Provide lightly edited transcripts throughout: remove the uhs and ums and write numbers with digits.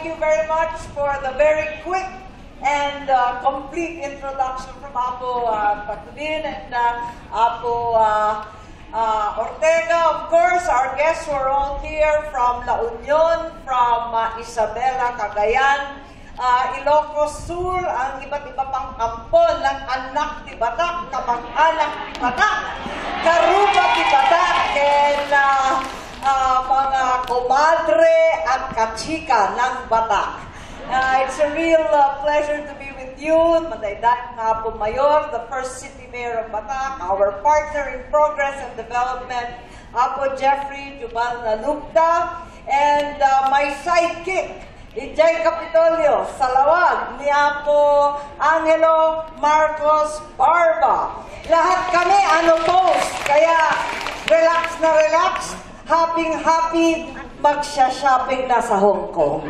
you very much for the very quick and complete introduction from Apo Patudin and Apo Ortega. Of course, our guests were all here from La Union, from Isabela, Cagayan, Ilocos Sur, ang iba't iba pang ampon ng anak ni Batak, kamag-anak ni Batak, karuba ni Batak, and mga komadre at kachika ng Batak. It's a real pleasure to be with you, Madaydaing Apo Mayor, the first city mayor of Batak, our partner in progress and development, Apo Jeffrey Jubal Nalupta, and my sidekick, Ijay Capitolio, Salawag, ni Apo Angelo Marcos Barba. Lahat kami post, kaya relax na relax, happy magsha-shopping na sa Hong Kong.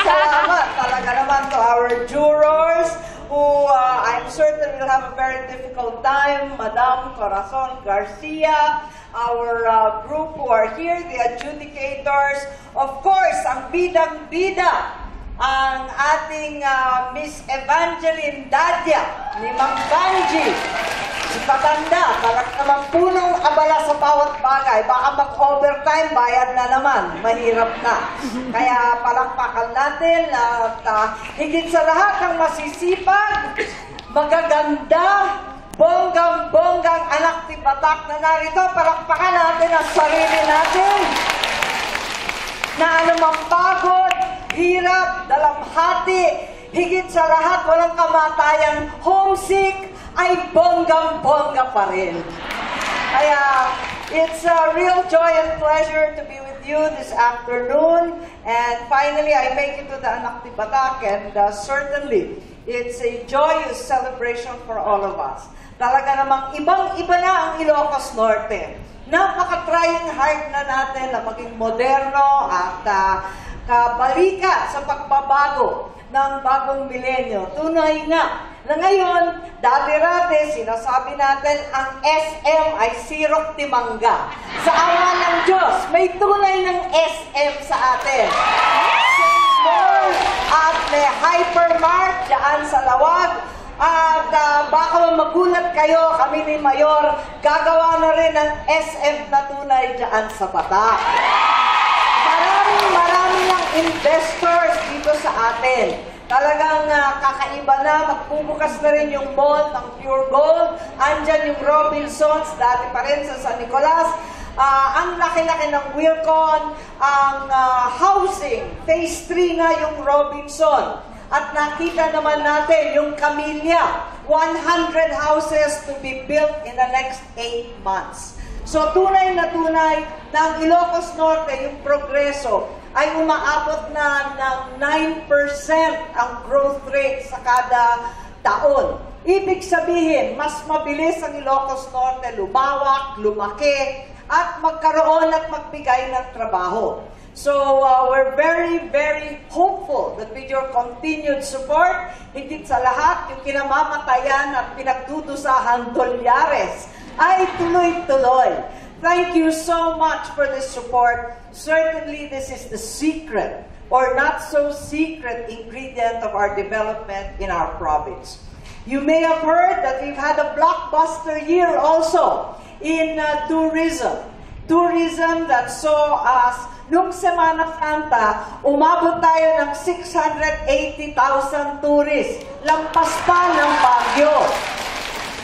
Salamat talaga naman to our jurors who I'm certain will have a very difficult time. Madam Corazon Garcia, our group who are here, the adjudicators. Of course, ang bidang-bida, ang ating Miss Evangeline Dadia, ni Mang Banji. Si Patanda, parang naman punong abala sa bawat bagay. Baka mag-overtime, bayad na naman. Mahirap na. Kaya palakpakan natin at higit sa lahat ang masisipag, magaganda, bonggang-bonggang anak ni Batak na narito. Palakpakan natin ang sarili natin. Na anumang pagod, hirap, dalamhati, higit sa lahat, walang kamatayan, homesick, ay bonggang-bongga pa rin. Kaya, it's a real joy and pleasure to be with you this afternoon. And finally, I make it to the Anak ni Batak, and certainly, it's a joyous celebration for all of us. Talaga namang ibang-iba na ang Ilocos Norte. Napaka-trying hard na natin na maging moderno at kabalikat sa pagbabago ng bagong milenyo. Tunay nga na ngayon, dati-rati, sinasabi natin, ang SM ay sirok timangga. Sa awa ng Diyos, may tunay ng SM sa atin. Mall at may hypermart dyan sa Lawag. At baka magulat kayo, kami ni Mayor, gagawa na rin ng SM na tunay dyan sa Batak. Marami ng investors dito sa atin. Talagang kakaiba na, magbubukas na rin yung mall ng Pure Gold. Andyan yung Robinsons, dati pa rin sa San Nicolas. Ang laki-laki ng Wilcon, ang housing, phase 3 na yung Robinson. At nakita naman natin yung Camellia, 100 houses to be built in the next 8 months. So tunay na ang Ilocos Norte, yung progreso, ay umaabot na ng 9% ang growth rate sa kada taon. Ibig sabihin, mas mabilis ang Ilocos Norte lumawak, lumaki, at magkaroon at magbigay ng trabaho. So we're very hopeful that with your continued support, higit sa lahat, yung kinamamatayan at pinagdudusahan dolyares ay tuloy-tuloy. Thank you so much for this support. Certainly, this is the secret or not so secret ingredient of our development in our province. You may have heard that we've had a blockbuster year also in tourism. Tourism that saw us, nung Semana Santa, umabot tayo ng 680,000 tourists. Lampas pa ng Baguio.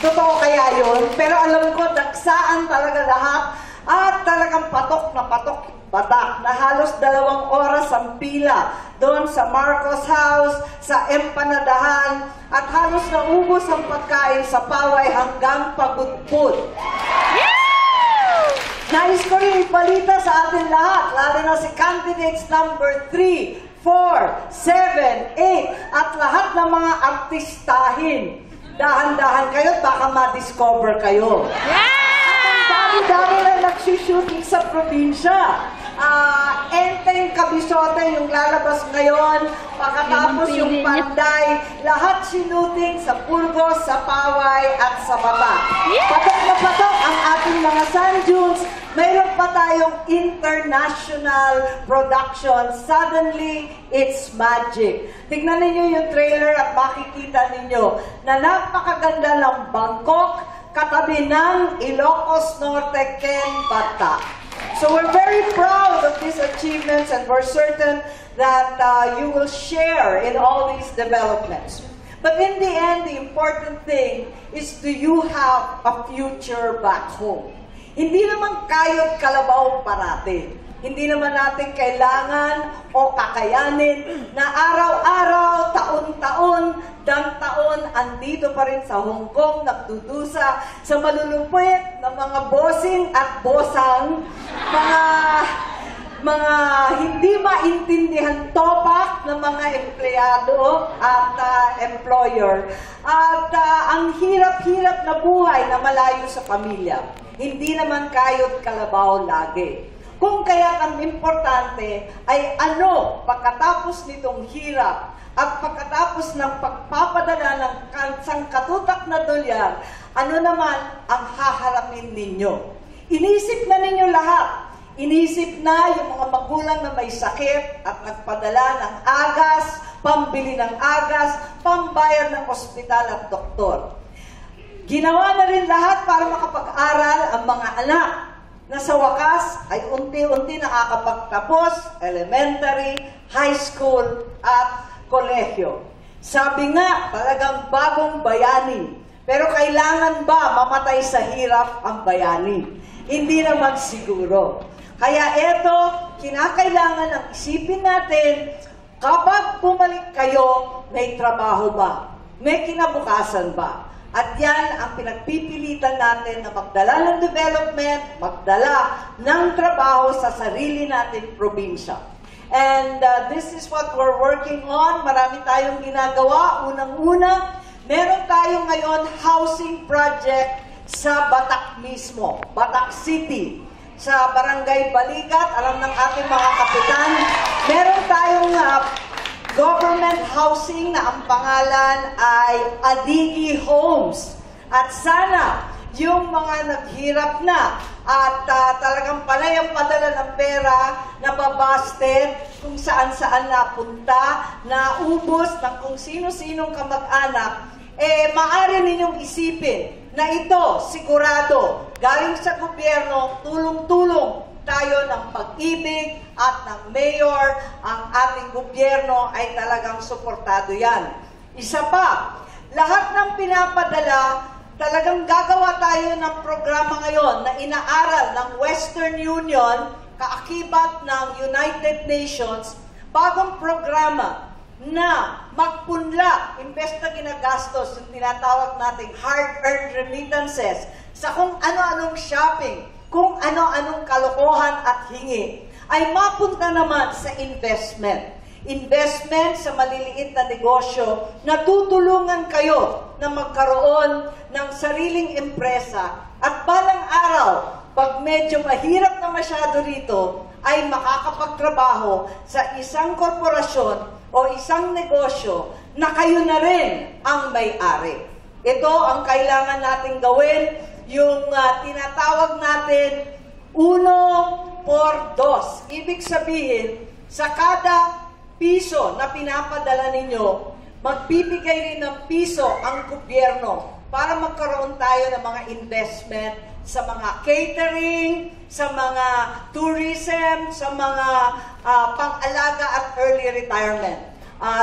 Totoo kaya yun? Pero alam ko, daksaan talaga lahat at talagang patok na patok Batak na halos 2 oras ang pila doon sa Marcos House, sa Empanadahan at halos naubos ang pagkain sa Paway hanggang Pagudpud. Nais ko rin ipalita sa atin lahat, lalo na si candidates number 3, 4, 7, 8 at lahat ng mga artistahin. Dahan-dahan kayo at baka ma-discover kayo. At ang dami-dami na nagsushooting sa probinsya. Enteng Kabisote yung lalabas ngayon, pagkatapos yung Panday, lahat sinuting sa Burgos, sa Paway, buhay at sa bata. Patok na patok ang ating mga sand dunes. Mayroon pa tayong international production. Suddenly, it's magic. Tignan ninyo yung trailer at makikita ninyo na napakaganda ng Bangkok, katabi ng Ilocos Norte, Ken, Bata. So we're very proud of these achievements and we're certain that you will share in all these developments. But in the end, the important thing is, do you have a future back home? Hindi naman kayo't kalabaw parati. Hindi naman natin kailangan o kakayanin na araw-araw, taon-taon, dang-taon, andito pa rin sa Hong Kong, nagdudusa sa malulupit ng mga bossing at bosang, mga hindi maintindihan topak ng mga empleyado at employer. At ang hirap-hirap na buhay na malayo sa pamilya. Hindi naman kayo't kalabaw lagi. Kung kaya't ang importante ay ano pagkatapos nitong hirap at pagkatapos ng pagpapadala ng sangkatutak na dolyar, ano naman ang haharapin ninyo? Inisip na ninyo lahat. Inisip na yung mga magulang na may sakit at nagpadala ng agas, pambili ng agas, pambayad ng ospital at doktor. Ginawa na rin lahat para makapag-aral ang mga anak na sa wakas ay unti-unti nakakapagtapos, elementary, high school, at kolehiyo. Sabi nga, talagang bagong bayani. Pero kailangan ba mamatay sa hirap ang bayani? Hindi naman siguro. Kaya eto, kinakailangan ang isipin natin, kapag bumalik kayo, may trabaho ba? May kinabukasan ba? At yan ang pinagpipilitan natin na magdala ng development, magdala ng trabaho sa sarili nating probinsya. And this is what we're working on. Marami tayong ginagawa. Unang-una, meron tayong ngayon housing project sa Batak mismo, Batak City. Sa Barangay Balikat, alam ng ating mga kapitan, meron tayong government housing na ang pangalan ay Adigi Homes. At sana, yung mga naghirap na at talagang panay ang padala ng pera, nababasted, kung saan-saan napunta, naubos ng kung sino-sinong kamag-anak, maaari ninyong isipin na ito, sigurado, galing sa gobyerno, tulong-tulong tayo ng pag-ibig at ng mayor, ang ating gobyerno ay talagang suportado yan. Isa pa, lahat ng pinapadala, talagang gagawa tayo ng programa ngayon na inaaral ng Western Union, kaakibat ng United Nations, bagong programa na magpunla, imbes na ginagastos, yung tinatawag nating hard-earned remittances, sa kung ano-anong shopping, kung ano-anong kalokohan at hingi, ay mapunta naman sa investment. Investment sa maliliit na negosyo na tutulungan kayo na magkaroon ng sariling empresa at balang araw, pag medyo mahirap na masyado rito, ay makakapagtrabaho sa isang korporasyon o isang negosyo na kayo na rin ang may-ari. Ito ang kailangan natin gawin, yung tinatawag natin 1 por 2. Ibig sabihin, sa kada piso na pinapadala ninyo, magbibigay rin ng piso ang gobyerno para magkaroon tayo ng mga investment sa mga catering, sa mga tourism, sa mga pang-alaga at early retirement.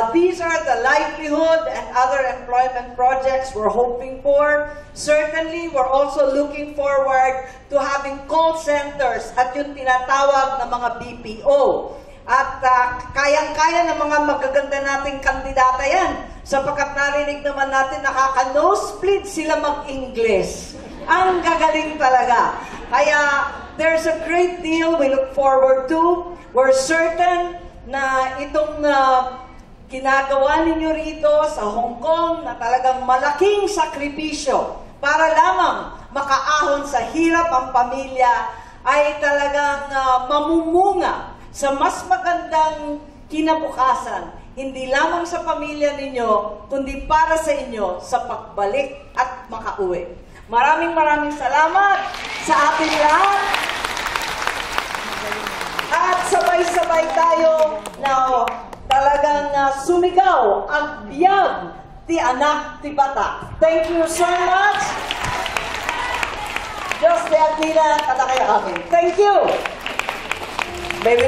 These are the livelihood and other employment projects we're hoping for. Certainly, we're also looking forward to having call centers at yung tinatawag na mga BPO. At kayang-kaya ng mga magaganda nating kandidata yan. Sapagkat narinig naman natin nakaka-nosebleed sila mag-English. Ang gagaling talaga. Kaya there's a great deal we look forward to. We're certain na itong ginagawa ninyo rito sa Hong Kong na talagang malaking sakripisyo para lamang makaahon sa hirap ang pamilya ay talagang mamumunga sa mas magandang kinabukasan. hindi lamang sa pamilya ninyo, kundi para sa inyo sa pagbalik at makauwi. Maraming salamat sa ating lahat. At sabay-sabay tayo na talagang sumigaw ang biyag ti anak ti bata. Thank you so much. Diyos ti agila katakay amin. Thank you. Baby.